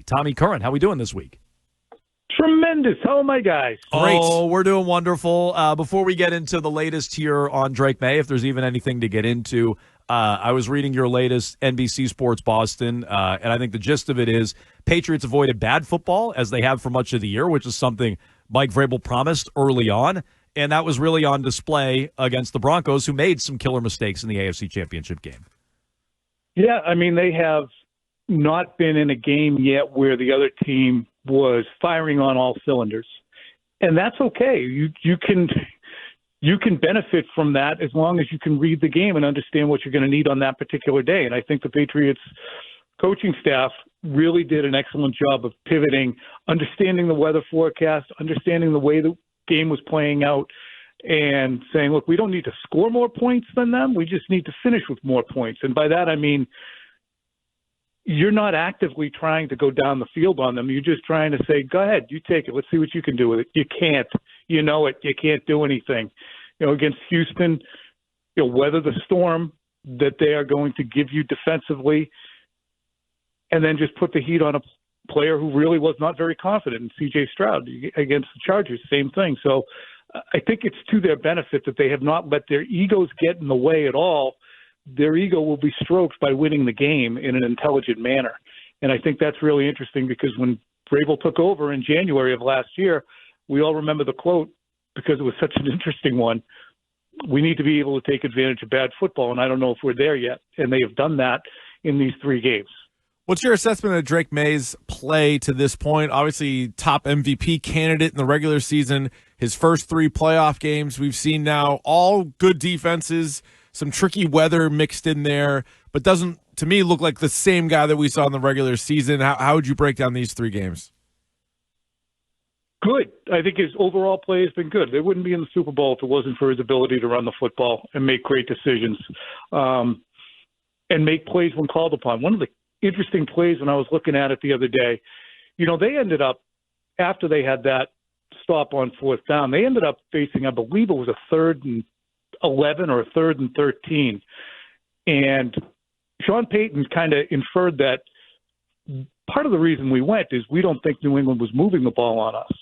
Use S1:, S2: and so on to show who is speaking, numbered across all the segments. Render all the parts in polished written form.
S1: Tommy Curran, how we doing this week?
S2: Tremendous. How are my guys?
S1: Great. Oh, we're doing wonderful. Before we get into the latest here on Drake Maye, if there's even anything to get into, I was reading your latest NBC Sports Boston, and I think the gist of it is Patriots avoided bad football, as they have for much of the year, which is something Mike Vrabel promised early on, and that was really on display against the Broncos, who made some killer mistakes in the AFC Championship game.
S2: Yeah, I mean, they have not been in a game yet where the other team was firing on all cylinders, and that's okay. You can benefit from that as long as you can read the game and understand what you're going to need on that particular day. And I think the Patriots coaching staff really did an excellent job of pivoting, understanding the weather forecast, understanding the way the game was playing out, and saying, look, we don't need to score more points than them. We just need to finish with more points. And by that, I mean, you're not actively trying to go down the field on them. You're just trying to say, go ahead, you take it. Let's see what you can do with it. You can't. You know it. You can't do anything. Against Houston, weather the storm that they are going to give you defensively, and then just put the heat on a player who really was not very confident in C.J. Stroud. Against the Chargers, same thing. So I think it's to their benefit that they have not let their egos get in the way at all. Their ego will be stroked by winning the game in an intelligent manner. And I think that's really interesting, because when Vrabel took over in January of last year, we all remember the quote, because it was such an interesting one: we need to be able to take advantage of bad football, and I don't know if we're there yet. And they have done that in these 3 games.
S3: What's your assessment of Drake Maye's play to this point? Obviously, top MVP candidate in the regular season. His first 3 playoff games we've seen now, all good defenses, some tricky weather mixed in there, but doesn't, to me, look like the same guy that we saw in the regular season. How would you break down these 3 games?
S2: Good. I think his overall play has been good. They wouldn't be in the Super Bowl if it wasn't for his ability to run the football and make great decisions, and make plays when called upon. One of the interesting plays when I was looking at it the other day, they ended up, after they had that stop on 4th down, they ended up facing, I believe it was a 3rd and 11 or a 3rd and 13. And Sean Payton kind of inferred that part of the reason we went is we don't think New England was moving the ball on us.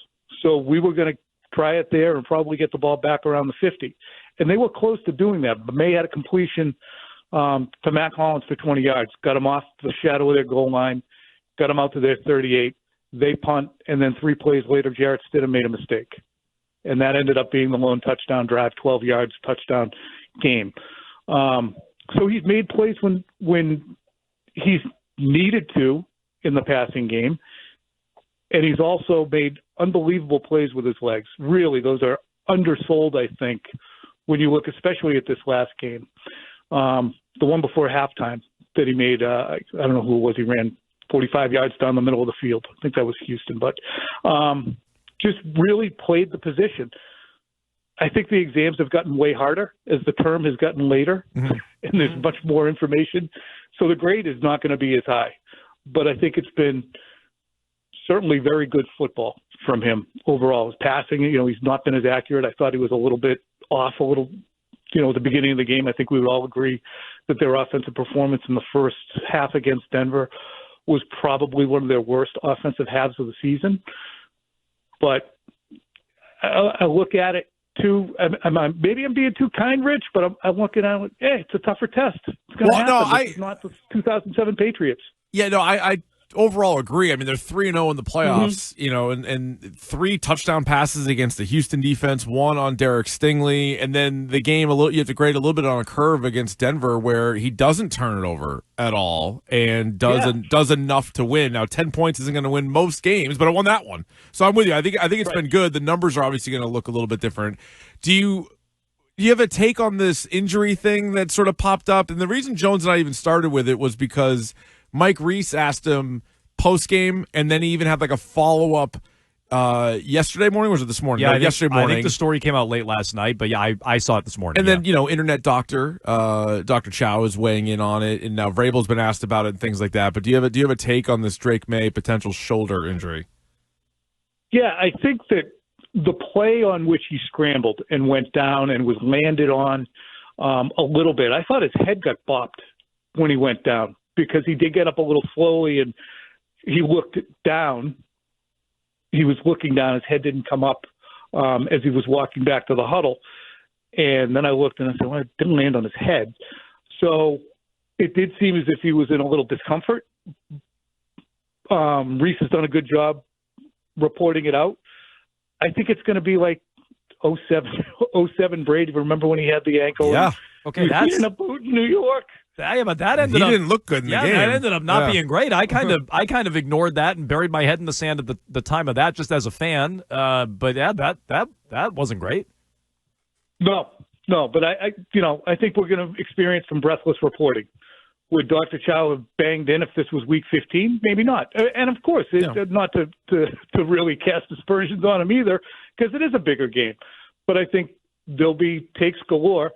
S2: So we were going to try it there and probably get the ball back around the 50. And they were close to doing that. But May had a completion to Mac Hollins for 20 yards, got him off the shadow of their goal line, got him out to their 38. They punt, and then 3 plays later, Jarrett Stidham made a mistake. And that ended up being the lone touchdown drive, 12 yards, touchdown game. So he's made plays when he's needed to in the passing game. And he's also made unbelievable plays with his legs. Really, those are undersold, I think, when you look especially at this last game. The one before halftime that he made, I don't know who it was, he ran 45 yards down the middle of the field. I think that was Houston. But just really played the position. I think the exams have gotten way harder as the term has gotten later, and there's much more information. So the grade is not going to be as high. But I think it's been certainly very good football from him overall. His passing, he's not been as accurate. I thought he was a little bit off, at the beginning of the game. I think we would all agree that their offensive performance in the first half against Denver was probably one of their worst offensive halves of the season. But I look at it too. Maybe I'm being too kind, Rich, but I'm looking at it. Hey, it's a tougher test. It's going to happen. It's not the 2007 Patriots.
S3: Yeah, no, I overall agree. I mean, they're 3-0 in the playoffs, and 3 touchdown passes against the Houston defense, 1 on Derek Stingley, and then the game you have to grade a little bit on a curve against Denver where he doesn't turn it over at all and does enough to win. Now, 10 points isn't going to win most games, but I won that one. So I'm with you. I think it's been good. The numbers are obviously going to look a little bit different. Do you have a take on this injury thing that sort of popped up? And the reason Jones and I even started with it was because Mike Reese asked him post-game, and then he even had like a follow-up yesterday morning, or was it this morning?
S1: Yeah,
S3: yesterday morning.
S1: I think the story came out late last night, but yeah, I saw it this morning.
S3: And then, internet doctor, Dr. Chow is weighing in on it, and now Vrabel's been asked about it and things like that. But do you have a take on this Drake Maye potential shoulder injury?
S2: Yeah, I think that the play on which he scrambled and went down and was landed on a little bit, I thought his head got bopped when he went down, because he did get up a little slowly, and he looked down. He was looking down. His head didn't come up as he was walking back to the huddle. And then I looked and I said, well, it didn't land on his head. So it did seem as if he was in a little discomfort. Reese has done a good job reporting it out. I think it's going to be like 07 Brady. Remember when he had the ankle?
S3: Yeah.
S1: Okay,
S2: that's in a boot in New York.
S1: Yeah, but that ended up.
S3: He didn't look good in the game.
S1: That ended up not being great. I kind of ignored that and buried my head in the sand at the time of that, just as a fan. But yeah, that wasn't great.
S2: No, but I think we're going to experience some breathless reporting. Would Dr. Chow have banged in if this was Week 15? Maybe not. And of course, not to really cast aspersions on him either, because it is a bigger game. But I think there'll be takes galore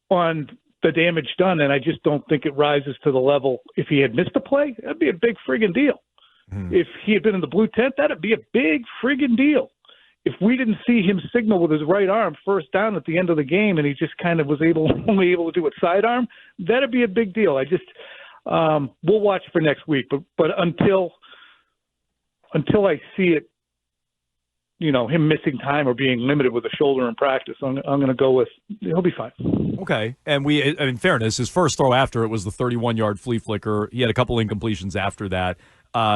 S2: on the damage done, and I just don't think it rises to the level. If he had missed a play, that'd be a big friggin' deal. If he had been in the blue tent, that'd be a big friggin' deal. If we didn't see him signal with his right arm first down at the end of the game and he just kind of was only able to do it sidearm, that'd be a big deal. I just we'll watch for next week, but until I see it, him missing time or being limited with a shoulder in practice, I'm going to go with he'll be fine.
S1: Okay, and in fairness, his first throw after it was the 31-yard flea flicker. He had a couple incompletions after that.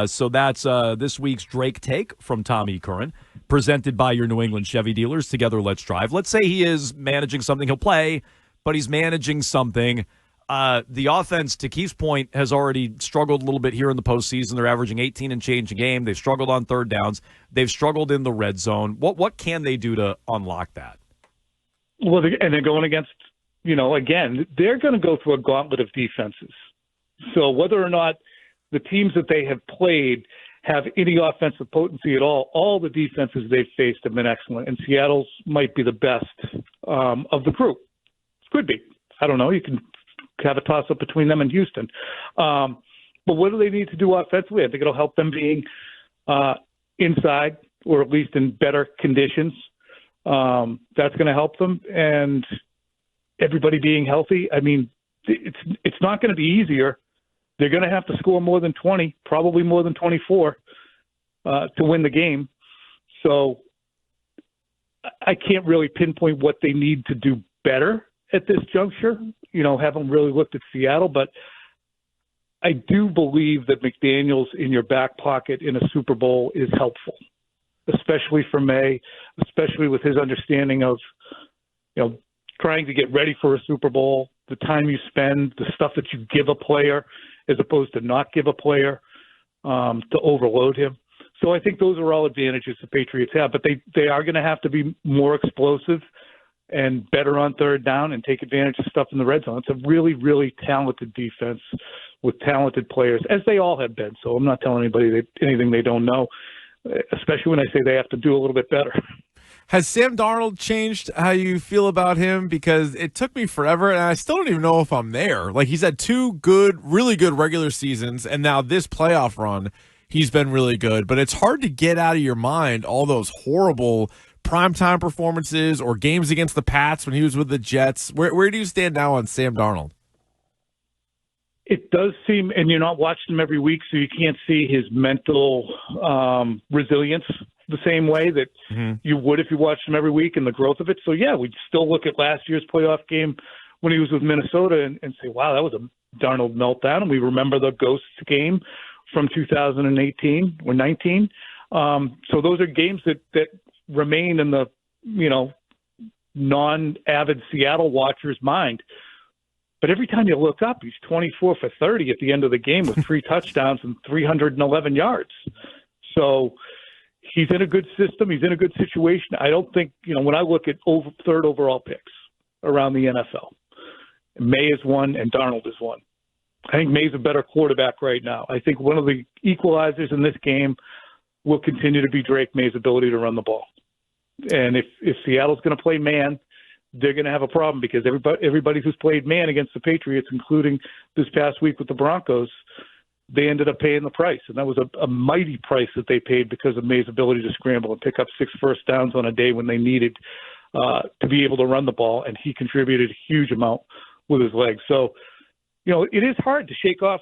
S1: So that's this week's Drake Take from Tommy Curran, presented by your New England Chevy dealers. Together, let's drive. Let's say he is managing something. He'll play, but he's managing something. The offense, to Keith's point, has already struggled a little bit here in the postseason. They're averaging 18 and change a game. They've struggled on third downs. They've struggled in the red zone. What can they do to unlock that?
S2: Well, and they're going against, again, they're going to go through a gauntlet of defenses. So whether or not the teams that they have played have any offensive potency at all the defenses they've faced have been excellent, and Seattle's might be the best of the group. Could be. I don't know. You can have a toss-up between them and Houston. But what do they need to do offensively? I think it'll help them being inside or at least in better conditions. That's going to help them. And everybody being healthy, I mean, it's not going to be easier. They're going to have to score more than 20, probably more than 24 to win the game. So I can't really pinpoint what they need to do better at this juncture. Haven't really looked at Seattle, but I do believe that McDaniels in your back pocket in a Super Bowl is helpful, especially for May, especially with his understanding of, trying to get ready for a Super Bowl, the time you spend, the stuff that you give a player as opposed to not give a player to overload him. So I think those are all advantages the Patriots have, but they are going to have to be more explosive and better on third down and take advantage of stuff in the red zone. It's a really, really talented defense with talented players, as they all have been. So I'm not telling anybody anything they don't know, especially when I say they have to do a little bit better.
S3: Has Sam Darnold changed how you feel about him? Because it took me forever, and I still don't even know if I'm there. Like, he's had two really good regular seasons, and now this playoff run, he's been really good. But it's hard to get out of your mind all those horrible primetime performances or games against the Pats when he was with the Jets. Where do you stand now on Sam Darnold?
S2: It does seem, and you're not watching him every week, so you can't see his mental resilience the same way that you would if you watched him every week and the growth of it. So, yeah, we'd still look at last year's playoff game when he was with Minnesota and say, wow, that was a Darnold meltdown. And we remember the Ghosts game from 2018 or 19. So those are games that remain in the, non-avid Seattle watcher's mind. But every time you look up, he's 24 for 30 at the end of the game with 3 touchdowns and 311 yards. So he's in a good system. He's in a good situation. I don't think, when I look at third overall picks around the NFL, May is one and Darnold is one. I think May's a better quarterback right now. I think one of the equalizers in this game will continue to be Drake Maye's ability to run the ball. And if Seattle's going to play man, they're going to have a problem because everybody who's played man against the Patriots, including this past week with the Broncos, they ended up paying the price. And that was a mighty price that they paid because of May's ability to scramble and pick up 6 first downs on a day when they needed to be able to run the ball. And he contributed a huge amount with his legs. So, it is hard to shake off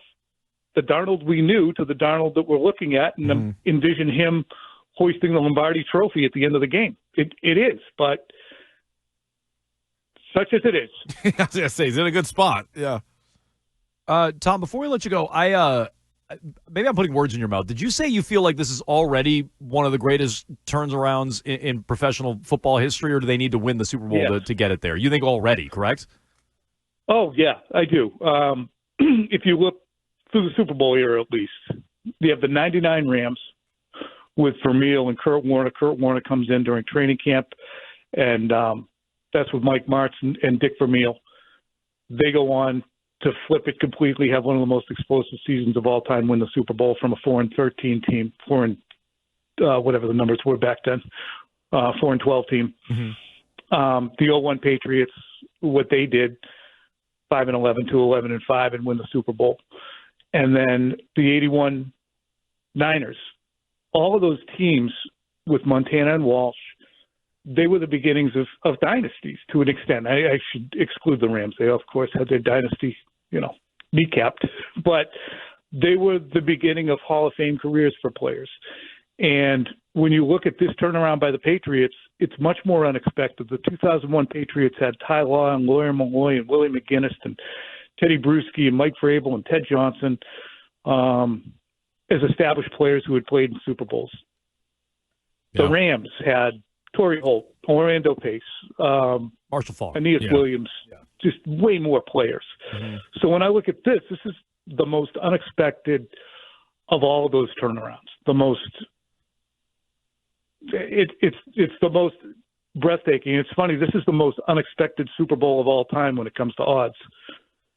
S2: the Darnold we knew to the Darnold that we're looking at, and envision him hoisting the Lombardi Trophy at the end of the game. It is, but such as it is.
S3: I was going to say, he's in a good spot. Yeah.
S1: Tom, before we let you go, maybe I'm putting words in your mouth. Did you say you feel like this is already one of the greatest turnarounds in professional football history, or do they need to win the Super Bowl to get it there? You think already, correct?
S2: Oh, yeah, I do. If you look through the Super Bowl era, at least, you have the 99 Rams with Vermeil and Kurt Warner. Kurt Warner comes in during training camp, and that's with Mike Martz and Dick Vermeil. They go on to flip it completely, have one of the most explosive seasons of all time, win the Super Bowl from a 4-13 team, whatever the numbers were back then, 4-12 team. The 01 Patriots, what they did, 5-11 to 11-5, and win the Super Bowl. And then the 81 Niners. All of those teams with Montana and Walsh, they were the beginnings of dynasties to an extent. I should exclude the Rams. They, of course, had their dynasty, kneecapped. But they were the beginning of Hall of Fame careers for players. And when you look at this turnaround by the Patriots, it's much more unexpected. The 2001 Patriots had Ty Law and Lawyer Malloy and Willie McGinnis and Teddy Bruschi and Mike Vrabel and Ted Johnson as established players who had played in Super Bowls. The Rams had Torrey Holt, Orlando Pace,
S1: Marshall Faulk,
S2: Aeneas Williams, just way more players. So when I look at this is the most unexpected of all of those turnarounds. It's the most breathtaking. It's funny. This is the most unexpected Super Bowl of all time when it comes to odds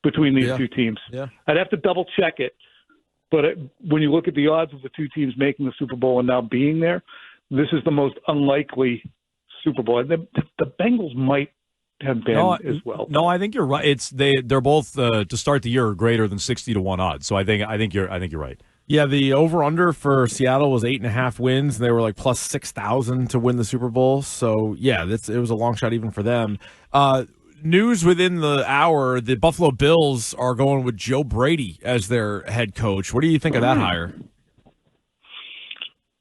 S2: between these two teams.
S3: Yeah.
S2: I'd have to double check it, but when you look at the odds of the two teams making the Super Bowl and now being there, this is the most unlikely Super Bowl. The Bengals might have been as well.
S1: No, I think you're right. They're both to start the year greater than 60-1 odds. So I think you're right.
S3: Yeah, the over/under for Seattle was 8.5 wins, and they were like plus 6,000 to win the Super Bowl. So yeah, it was a long shot even for them. News within the hour: the Buffalo Bills are going with Joe Brady as their head coach. What do you think of that hire?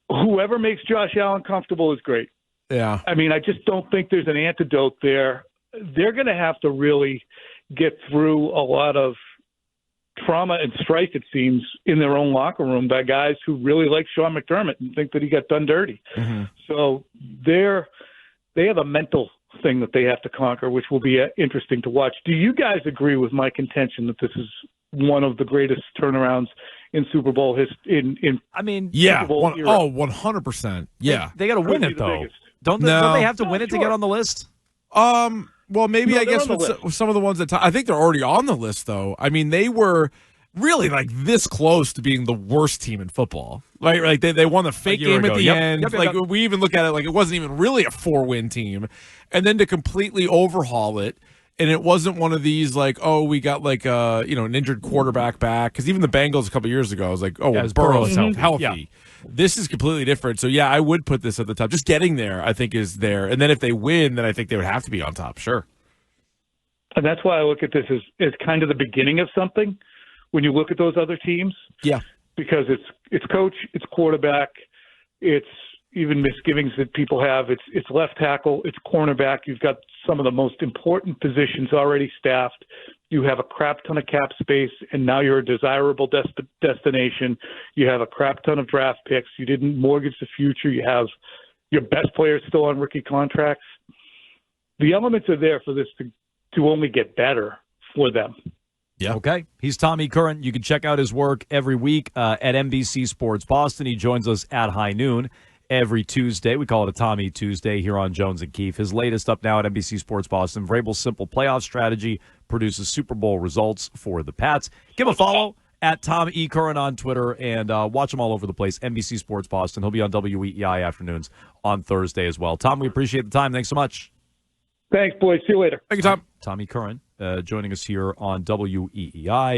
S2: Whoever makes Josh Allen comfortable is great.
S3: Yeah,
S2: I mean, I just don't think there's an antidote there. They're going to have to really get through a lot of trauma and strife, it seems, in their own locker room by guys who really like Sean McDermott and think that he got done dirty. So they have a mental thing that they have to conquer, which will be interesting to watch. Do you guys agree with my contention that this is one of the greatest turnarounds in Super Bowl history?
S3: Yeah,
S2: Super Bowl era?
S3: 100%. Yeah,
S1: they got to win it though. Don't they have to win it to get on the list?
S3: Well, maybe I guess with some of the ones that I think they're already on the list, though. I mean, they were really like this close to being the worst team in football. Like they won the fake game at the end. Yep. We even look at it like it wasn't even really a 4-win team, and then to completely overhaul it. And it wasn't one of these like, oh, we got like an injured quarterback back, because even the Bengals a couple years ago, I was like, oh, Burrow's healthy. Yeah. This is completely different. So yeah, I would put this at the top. Just getting there, I think, is there. And then if they win, then I think they would have to be on top. Sure.
S2: And that's why I look at this as kind of the beginning of something. When you look at those other teams, because it's coach, it's quarterback, it's even misgivings that people have. It's left tackle, it's cornerback. You've got some of the most important positions already staffed. You have a crap ton of cap space, and now you're a desirable destination. You have a crap ton of draft picks. You didn't mortgage the future. You have your best players still on rookie contracts. The elements are there for this to only get better for them.
S1: Yeah. Okay. He's Tommy Curran. You can check out his work every week at NBC Sports Boston. He joins us at high noon every Tuesday. We call it a Tommy Tuesday here on Jones and Keefe. His latest up now at NBC Sports Boston. Vrabel's simple playoff strategy produces Super Bowl results for the Pats. Give him a follow at Tom E. Curran on Twitter, and watch him all over the place. NBC Sports Boston. He'll be on WEEI afternoons on Thursday as well. Tom, we appreciate the time. Thanks so much.
S2: Thanks, boys. See you later.
S3: Thank you, Tom.
S1: Tommy Curran joining us here on WEEI.